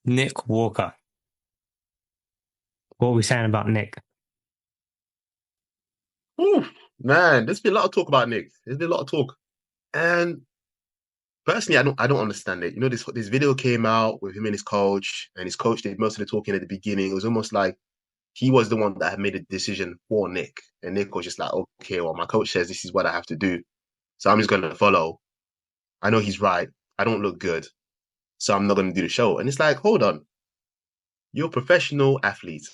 Nick Walker. What are we saying about Nick? Ooh, man, there's been a lot of talk about Nick. There's been a lot of talk, and personally, I don't understand it. You know, this video came out with him and his coach did most of the talking at the beginning. It was almost like he was the one that had made a decision for Nick, and Nick was just like, okay, well, my coach says this is what I have to do, so I'm just going to follow. I know he's right. I don't look good, so I'm not going to do the show. And it's like, hold on, you're a professional athlete.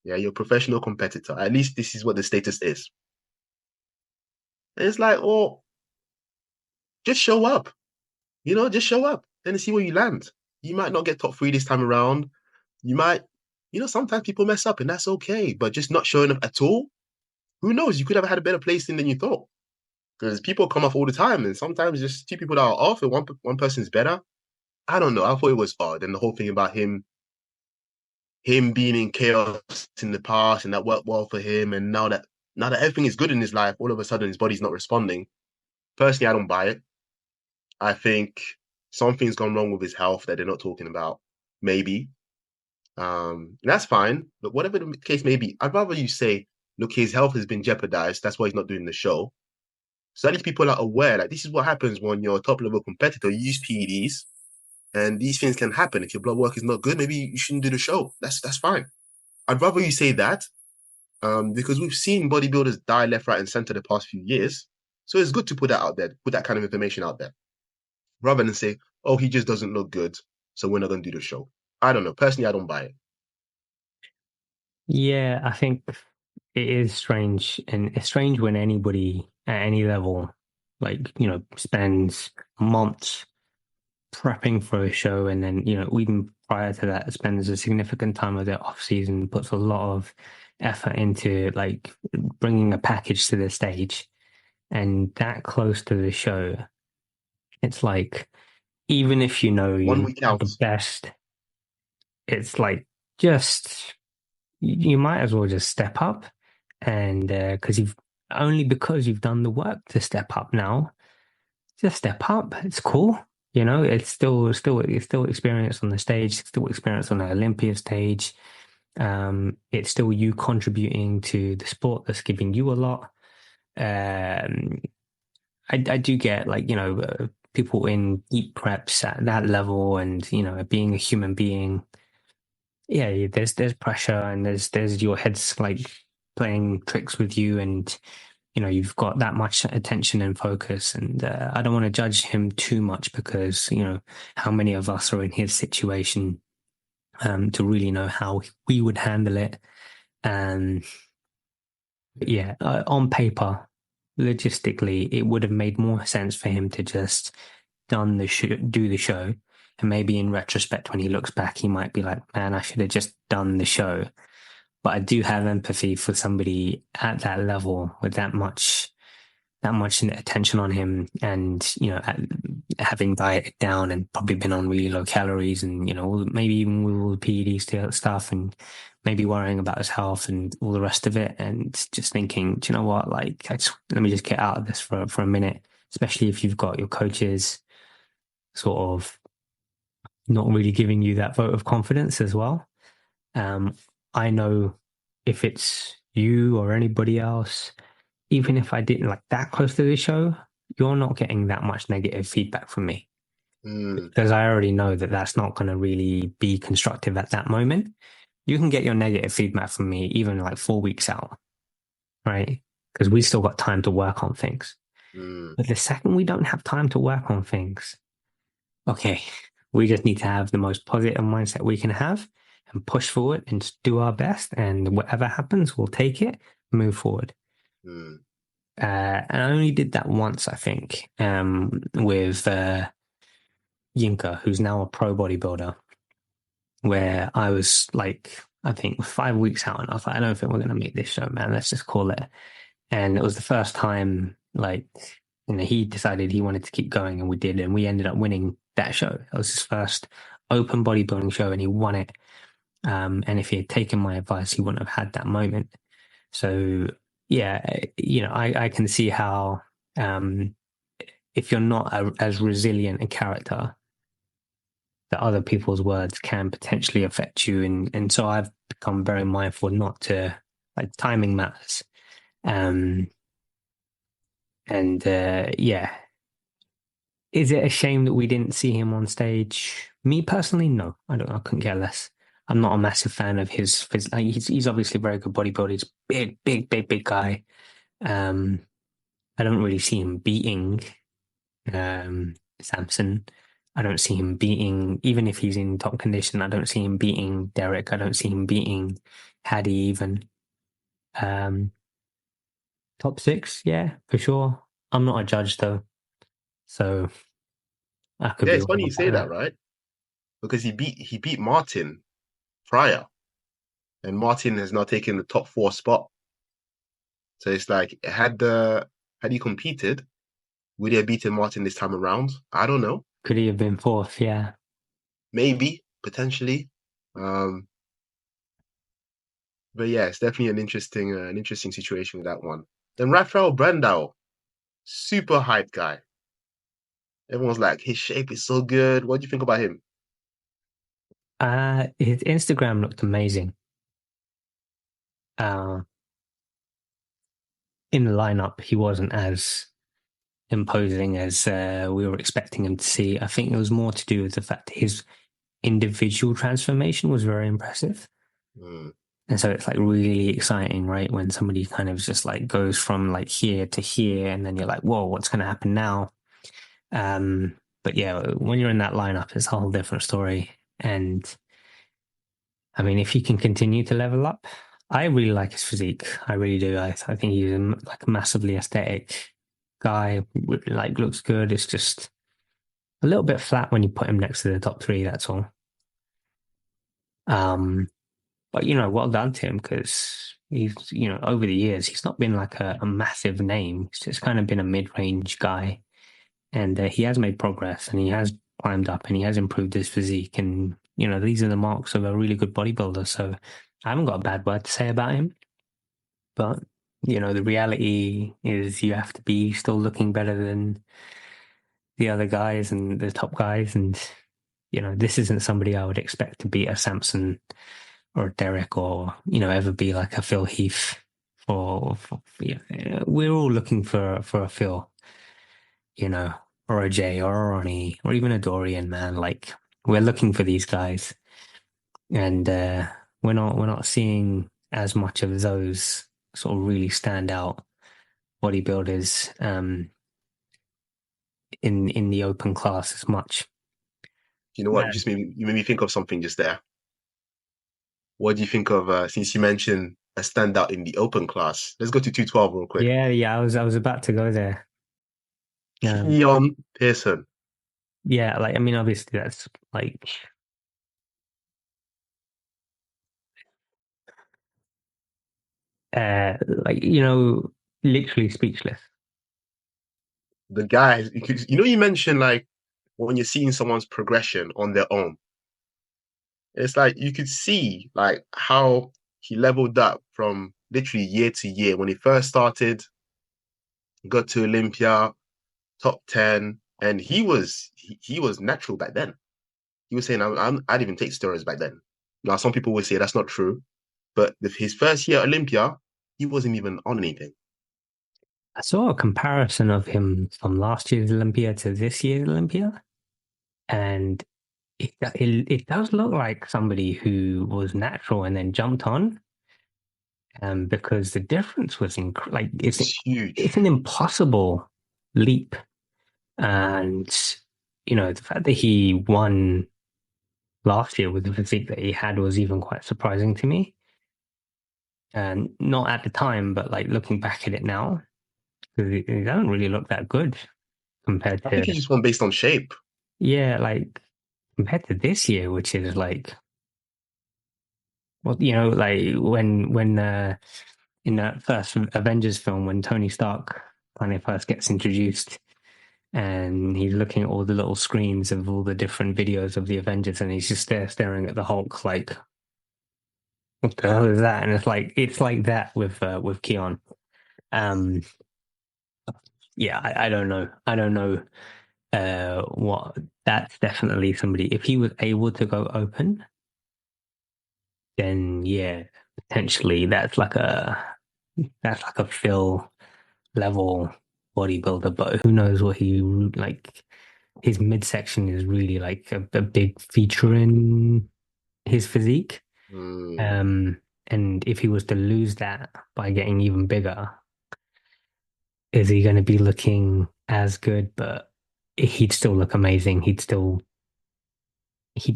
Yeah, you're a professional competitor. At least this is what the status is. And it's like, oh, just show up. You know, just show up and see where you land. You might not get top three this time around. You might, sometimes people mess up and that's okay. But just not showing up at all, who knows? You could have had a better placing than you thought. Because people come off all the time, and sometimes just two people that are off, and one person's better. I don't know. I thought it was odd, and the whole thing about him being in chaos in the past, and that worked well for him, and now that everything is good in his life, all of a sudden his body's not responding. Personally, I don't buy it. I think something's gone wrong with his health that they're not talking about. Maybe. That's fine. But whatever the case may be, I'd rather you say, look, his health has been jeopardized. That's why he's not doing the show. So at least people are aware. Like, this is what happens when you're a top level competitor. You use PEDs, and these things can happen. If your blood work is not good, maybe you shouldn't do the show. That's fine. I'd rather you say that, because we've seen bodybuilders die left, right, and center the past few years. So it's good to put that out there, put that kind of information out there, rather than say, "Oh, he just doesn't look good, so we're not going to do the show." I don't know. Personally, I don't buy it. Yeah, I think it is strange, and it's strange when anybody at any level, like, spends months prepping for a show, and then, even prior to that, spends a significant time of their off season, puts a lot of effort into like bringing a package to the stage, and that close to the show, it's like, even if you know you're 1 week not out. the best, it's like, just you might as well just step up, and because you've done the work to step up now, just step up. It's cool. It's still experience on the stage, still experience on the Olympia stage. It's still you contributing to the sport that's giving you a lot. Um, I do get, like, people in deep preps at that level, and being a human being. Yeah, there's pressure, and there's your head's like playing tricks with you, and you've got that much attention and focus, and I don't want to judge him too much, because how many of us are in his situation, to really know how we would handle it. And yeah, on paper, logistically, it would have made more sense for him to just do the show. And maybe in retrospect, when he looks back, he might be like, man, I should have just done the show. But I do have empathy for somebody at that level with that much attention on him, and having dieted down and probably been on really low calories, and maybe even with all the PED stuff, and maybe worrying about his health and all the rest of it, and just thinking, do you know what, like, let me just get out of this for a minute, especially if you've got your coaches sort of not really giving you that vote of confidence as well. um I know, if it's you or anybody else, even if I didn't like that close to the show, you're not getting that much negative feedback from me, Mm, because I already know that that's not going to really be constructive at that moment. You can get your negative feedback from me even like 4 weeks out, right? Because we still got time to work on things. mm, But the second we don't have time to work on things, okay, we just need to have the most positive mindset we can have, and push forward and just do our best. And whatever happens, we'll take it, move forward. mm. And I only did that once, I think, with Yinka, who's now a pro bodybuilder, where I was like, I think 5 weeks out, and I was like, I don't think we're going to make this show, man. Let's just call it. And it was the first time, like, he decided he wanted to keep going, and we did, and we ended up winning that show. It was his first open bodybuilding show, and he won it. And if he had taken my advice, he wouldn't have had that moment. So yeah, I can see how, um, if you're not as resilient a character, that other people's words can potentially affect you, and so I've become very mindful not to like timing matters. Um, and yeah, is it a shame that we didn't see him on stage? Me personally, no, I don't. I couldn't care less. I'm not a massive fan of his like, he's obviously a very good bodybuilder. He's a big guy. Um, I don't really see him beating Samson. I don't see him beating, even if he's in top condition, I don't see him beating Derek. I don't see him beating Haddy even. Um, Top six, yeah, for sure. I'm not a judge though, so I could Yeah, be it's wrong funny you about say that, that. right? Because he beat Martin prior, and Martin has now taken the top four spot. So it's like had he competed, would he have beaten Martin this time around? I don't know. Could he have been fourth? Yeah. Maybe, potentially. Um, but yeah, it's definitely an interesting situation with that one. Then Raphael Brandao, super hyped guy. Everyone's like, his shape is so good. What do you think about him? His Instagram looked amazing. Uh, in the lineup, he wasn't as imposing as we were expecting him to see. I think it was more to do with the fact that his individual transformation was very impressive. Hmm. And so it's like really exciting, right? When somebody kind of just like goes from like here to here, and then you're like, whoa, what's going to happen now? But yeah, when you're in that lineup, it's a whole different story. And I mean, if he can continue to level up, I really like his physique. I really do. I think he's like a massively aesthetic guy. Like looks good. It's just a little bit flat when you put him next to the top three. That's all. Um, but well done to him because he's over the years he's not been like a massive name. He's just kind of been a mid-range guy, and he has made progress and he has climbed up and he has improved his physique. And these are the marks of a really good bodybuilder. So I haven't got a bad word to say about him. But the reality is you have to be still looking better than the other guys and the top guys. And this isn't somebody I would expect to beat a Samson or a Derek or ever be like a Phil Heath. We're all looking for a Phil, or a Jay or a Ronnie or even a Dorian, man. Like we're looking for these guys, and we're not seeing as much of those sort of really stand out bodybuilders in the open class as much. You know what? You made me think of something just there. What do you think of since you mentioned a standout in the open class? Let's go to 212 real quick. Yeah. I was about to go there. Um, Keon Pearson. yeah, like I mean, obviously that's like literally speechless. The guy, you mentioned like when you're seeing someone's progression on their own, it's like you could see like how he leveled up from literally year to year. When he first started, got to Olympia, top 10, and he was natural back then. He was saying, I'd even take steroids back then. Now, some people would say that's not true, but his first year at Olympia, he wasn't even on anything. I saw a comparison of him from last year's Olympia to this year's Olympia, and it does look like somebody who was natural and then jumped on, because the difference was like It's it's huge. an impossible leap, and the fact that he won last year with the physique that he had was even quite surprising to me, and not at the time, but like looking back at it now, because he doesn't really look that good compared I to think he just won based on shape. yeah, like compared to this year, which is like well, like when in that first Avengers film when Tony Stark kind of first gets introduced and he's looking at all the little screens of all the different videos of the Avengers and he's just there staring at the Hulk like what the hell is that? And it's like that with Keon. Yeah, I don't know. I don't know what that's definitely somebody. If he was able to go open, then yeah, potentially that's like a Phil level bodybuilder. But who knows what he like? His midsection is really like a big feature in his physique. Mm, Um, and if he was to lose that by getting even bigger, is he going to be looking as good? But he'd still look amazing. He'd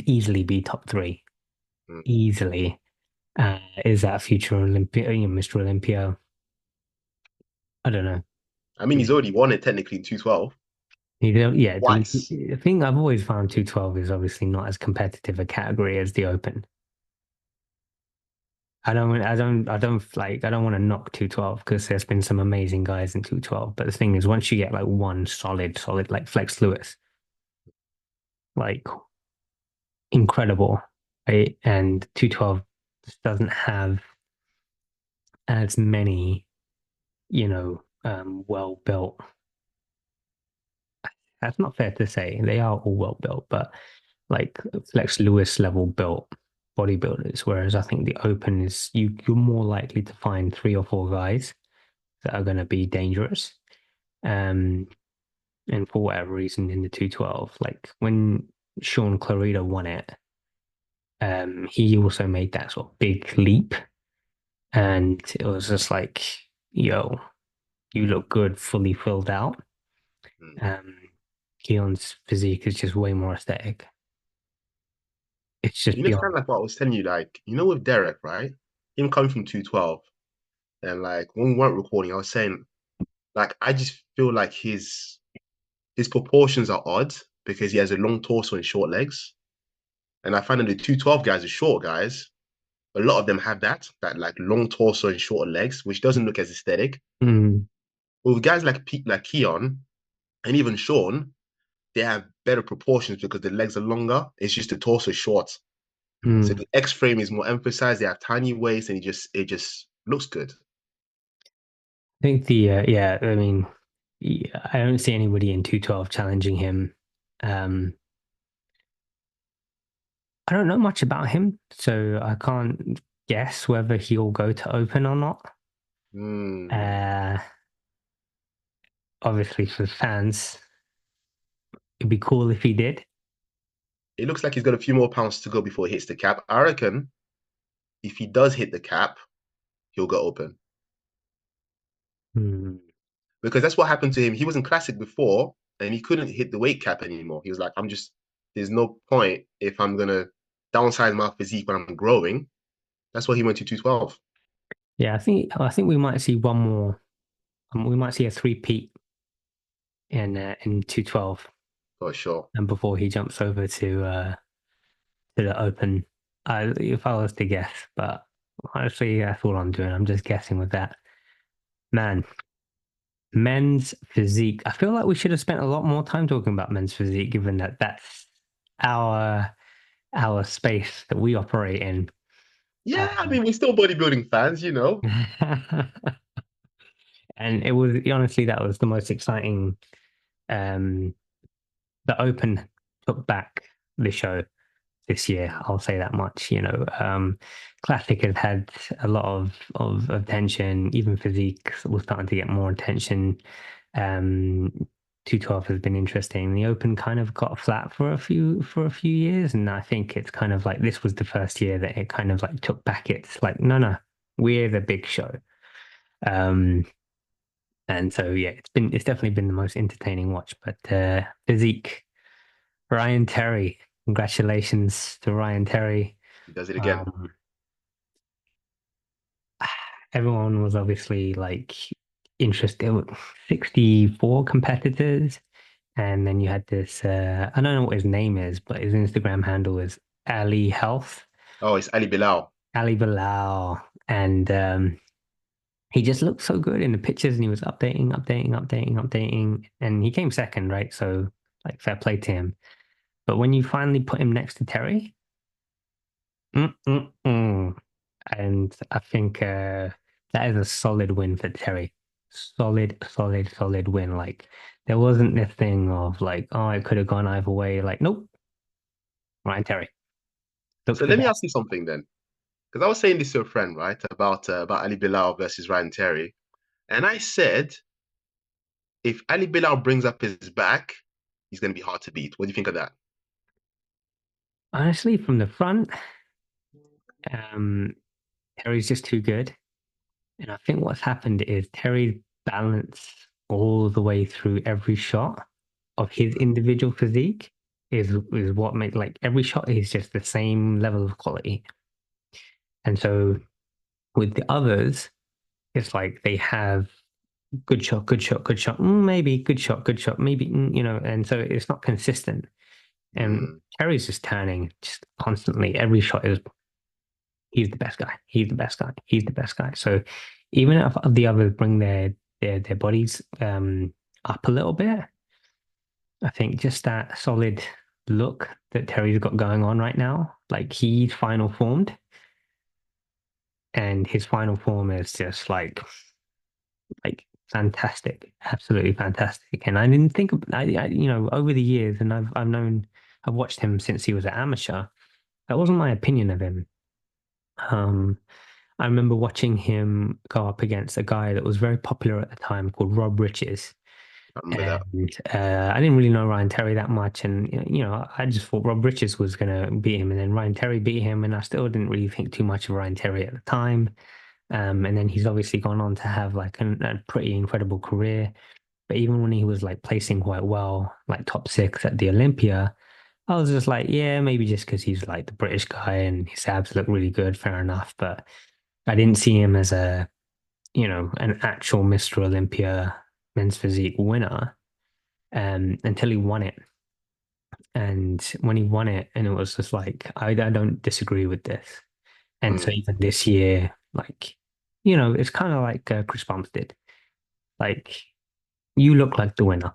easily be top three, mm. easily. Is that future Olympia, Mr. Olympia? I don't know. I mean, he's already won it technically in 212 You know, yeah, twice. the thing I've always found 212 is obviously not as competitive a category as the Open. I don't want to knock 212 because there's been some amazing guys in 212. But the thing is, once you get like one solid, like Flex Lewis, like incredible, right? And 212 just doesn't have as many, well built. That's not fair to say. They are all well built, but like Flex Lewis level built bodybuilders. Whereas I think the Open is you're more likely to find three or four guys that are going to be dangerous. Um, and for whatever reason, in the 212, like when Sean Clarita won it, he also made that sort of big leap, and it was just like, yo, you look good, fully filled out. Mm. Um, Keon's physique is just way more aesthetic. It's just You know, it's kind beyond. of like what I was telling you, like, with Derek, right? Him coming from 212, and like when we weren't recording, I was saying, like, I just feel like his proportions are odd because he has a long torso and short legs. And I find that the 212 guys are short guys. A lot of them have that like long torso and short legs, which doesn't look as aesthetic. Mm, But with guys like Keon and even Sean, they have better proportions because the legs are longer. It's just the torso is short. So mm. the X frame is more emphasized. They have tiny waist, and it just looks good. I think yeah, I mean, yeah, I don't see anybody in 212 challenging him. Um, I don't know much about him, so I can't guess whether he'll go to open or not. Mm. Uh, Obviously for fans, it'd be cool if he did. It looks like he's got a few more pounds to go before he hits the cap. I reckon if he does hit the cap, he'll go open Hmm. because that's what happened to him. He was in classic before, and he couldn't hit the weight cap anymore. He was like, there's no point if I'm gonna downsize my physique when I'm growing. That's why he went to 212 Yeah, I think we might see one more. We might see a three-peat in 212, for sure. and before he jumps over to the open. If I was to guess, but honestly, that's all I'm doing. I'm just guessing with that. Man, men's physique. I feel like we should have spent a lot more time talking about men's physique, given that that's our our space that we operate in. Yeah, I Um, mean, we're still bodybuilding fans. and it was honestly that was the most exciting. Um, the Open took back the show this year. I'll say that much. Classic has had a lot of attention. Even physique was starting to get more attention. Um, 212 has been interesting. The Open kind of got flat for a few years, and I think it's kind of like this was the first year that it kind of like took back. It's like no, we're the big show. Um, and so yeah, it's definitely been the most entertaining watch. But physique, Ryan Terry, congratulations to Ryan Terry. He does it again. Um, Everyone was obviously like interested. 64 competitors, and then you had this. I don't know what his name is, but his Instagram handle is Ali Health, Oh, it's Ali Bilal. Ali Bilal, and he just looked so good in the pictures, and he was updating, and he came second, right? So like fair play to him. But when you finally put him next to Terry, mm-mm-mm. And I think that is a solid win for Terry. Solid win. Like There wasn't this thing of like, oh, it could have gone either way. Like, nope, Ryan Terry. Look So for let me that. ask you something then, because I was saying this to a friend, right, about Ali Bilal versus Ryan Terry, and I said if Ali Bilal brings up his back, he's going to be hard to beat. What do you think of that? Honestly, from the front, um, Terry's just too good. And I think what's happened is Terry's balance all the way through every shot of his individual physique is what makes like every shot is just the same level of quality. And so with the others, it's like they have good shot, good shot, good shot, maybe good shot, maybe and so it's not consistent. And Mm, Terry's just turning just constantly. Every shot is he's the best guy. He's the best guy. He's the best guy. So even if the others bring their bodies up a little bit, I think just that solid look that Terry's got going on right now, like he's final formed, and his final form is just like fantastic, absolutely fantastic. And I didn't think of over the years, and I've watched him since he was an amateur. That wasn't my opinion of him. Um, I remember watching him go up against a guy that was very popular at the time called Rob Riches. I remember that. And I didn't really know Ryan Terry that much. And, I just thought Rob Riches was going to beat him. And then Ryan Terry beat him. And I still didn't really think too much of Ryan Terry at the time. And then he's obviously gone on to have like a pretty incredible career. But even when he was like placing quite well, like top six at the Olympia, I was just like, yeah, maybe just because he's like the British guy and his abs look really good, fair enough. But I didn't see him as an actual Mr. Olympia men's physique winner until he won it. And when he won it, and it was just like, I don't disagree with this. And so Mm, even this year, like, it's kind of like Chris Bumps did. Like, you look like the winner.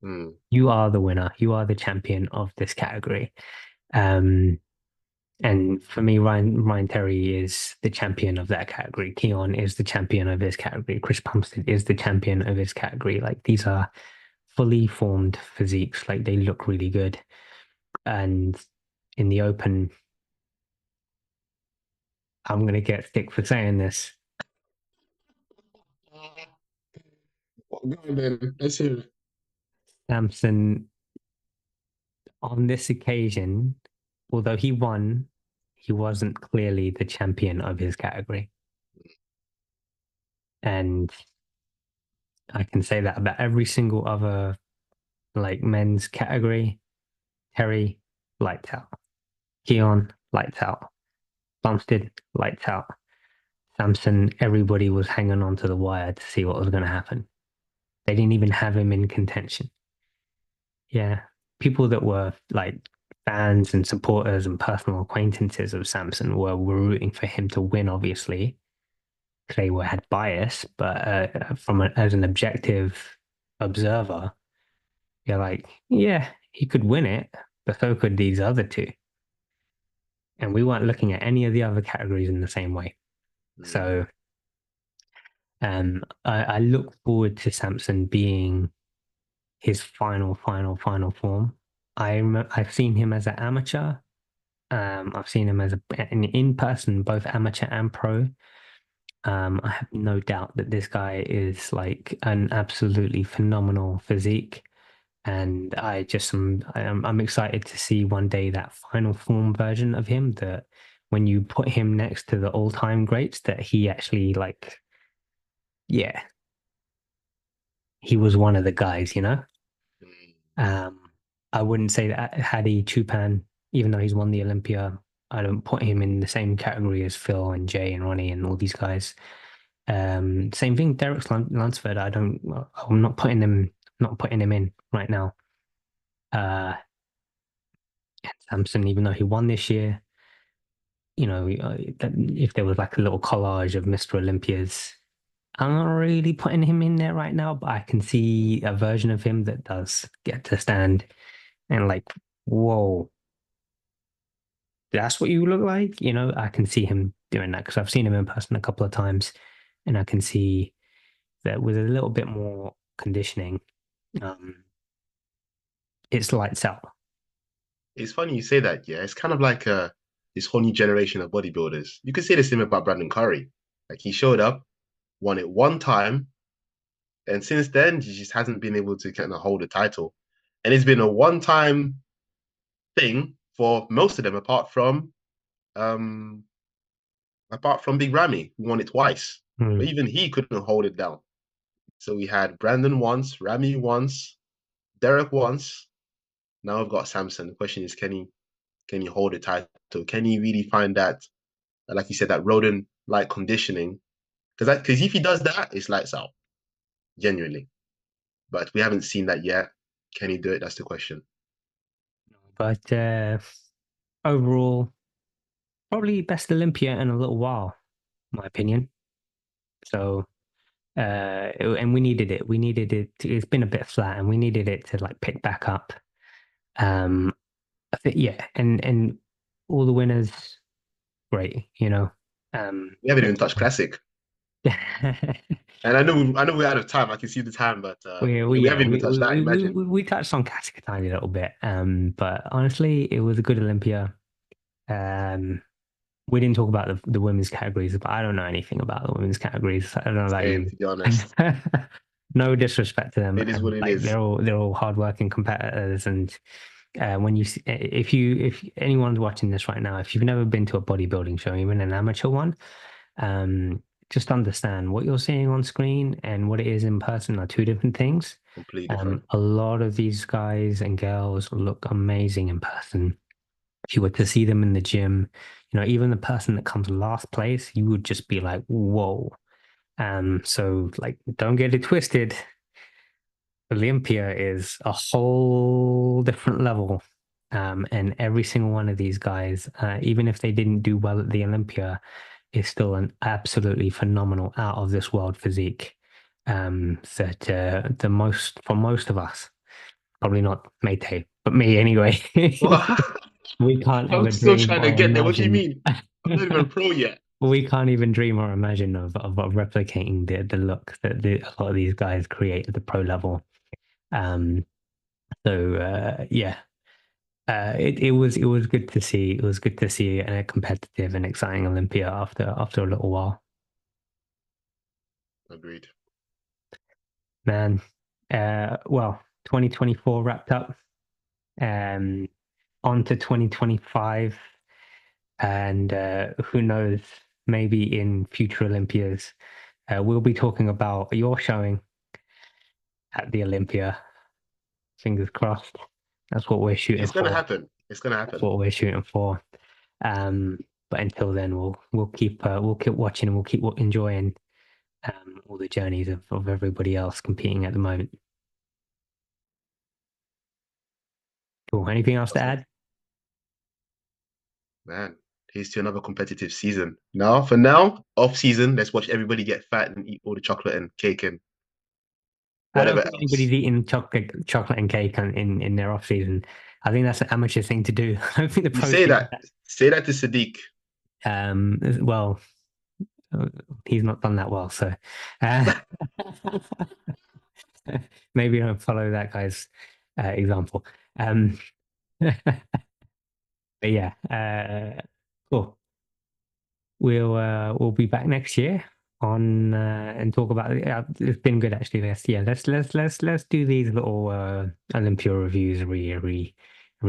mm, You are the winner. You are the champion of this category. Um, And for me, Ryan Terry is the champion of that category. Keon is the champion of his category. Chris Bumstead is the champion of his category. Like these are fully formed physiques. Like they look really good. And in the open, I'm gonna get stick for saying this. Well, go on then. Let's hear it. Samson on this occasion, although he won, he wasn't clearly the champion of his category. And I can say that about every single other like men's category. Terry, lights out. Keon, lights out. Bumstead, lights out. Samson, everybody was hanging on to the wire to see what was going to happen. They didn't even have him in contention. Yeah. People that were like fans and supporters and personal acquaintances of Samson were rooting for him to win, obviously. They had bias, but as an objective observer, you're like, yeah, he could win it, but so could these other two. And we weren't looking at any of the other categories in the same way. Mm, So I look forward to Samson being his final form. I've seen him as an amateur. I've seen him as in person, both amateur and pro. I have no doubt that this guy is like an absolutely phenomenal physique. And I'm excited to see one day that final form version of him that when you put him next to the all-time greats, that he actually like, yeah, he was one of the guys. mm, Um, I wouldn't say that Hadi Chupan, even though he's won the Olympia, I don't put him in the same category as Phil and Jay and Ronnie and all these guys. Same thing, Derek Lunsford. I'm not putting him in right now. Uh, Samson, even though he won this year, if there was like a little collage of Mr. Olympias, I'm not really putting him in there right now, but I can see a version of him that does get to stand and like, whoa, that's what you look like. I can see him doing that because I've seen him in person a couple of times, and I can see that with a little bit more conditioning, Um, it's lights out. It's funny you say that, yeah. It's kind of like this whole new generation of bodybuilders. You could say the same about Brandon Curry. Like he showed up, won it one time, and since then he just hasn't been able to kind of hold the title. And it's been a one-time thing for most of them, um apart from Big Ramy, who won it twice. Hmm. But even he couldn't hold it down. So we had Brandon once, Ramy once, Derek once. Now we've got Samson. The question is, can he hold the title? Can he really find that, like you said, that rodent like conditioning? Because if he does that, it's lights out, genuinely. But we haven't seen that yet. Can he do it? That's the question. But overall, probably best Olympia in a little while, my opinion. So, and we needed it. We needed it. It's been a bit flat, and we needed it to like pick back up. Um, I think, yeah, and all the winners, great. You know, um, We haven't even touched classic. And I know we're out of time. I can see the time, but we we yeah haven't even touched that. Imagine. we touched on Casca a tiny little bit. But honestly, it was a good Olympia. Um, we didn't talk about the women's categories, but I don't know anything about the women's categories. I don't know about Same, you. to be honest. No disrespect to them. It is what it Like is. they're all hardworking competitors, and when you see, if anyone's watching this right now, if you've never been to a bodybuilding show, even an amateur one, um, just understand what you're seeing on screen and what it is in person are two different things. Completely different. A lot of these guys and girls look amazing in person. If you were to see them in the gym, you know, even the person that comes last place, you would just be like, whoa. So like, don't get it twisted. Olympia is a whole different level. And every single one of these guys, even if they didn't do well at the Olympia, is still an absolutely phenomenal out of this world physique. That the most for most of us, probably not Mayte, but me anyway. Well, We can't I'm ever still dream trying to or get there. What do you imagine. mean? I'm not even pro yet. We can't even dream or imagine of replicating the look that a lot of these guys create at the pro level. Um, yeah, it was good to see. It was good to see a competitive and exciting Olympia after a little while. Agreed. Man, well, 2024 wrapped up. Um, on to 2025, and who knows? Maybe in future Olympias, we'll be talking about your showing at the Olympia. Fingers crossed. That's what we're shooting It's gonna for. happen. It's gonna That's happen. what we're shooting for. But until then, we'll keep watching and we'll keep enjoying all the journeys of everybody else competing at the moment. Cool. Anything else to Awesome. add? Man, here's to another competitive season. Now, for now, off season, let's watch everybody get fat and eat all the chocolate and cake and I don't whatever think else. anybody's eating chocolate and cake in their off season. I think that's an amateur thing to do. I don't think the You pros do that. say that to Sadiq. Well, uh, he's not done that well, so uh, maybe don't follow that guy's example. Um, but yeah, cool. We'll be back next year on and talk about it. It's been good actually. Let's do these little Olympia reviews every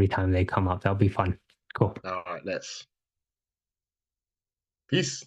time they come up. That'll be fun. Cool. All right, let's. Peace.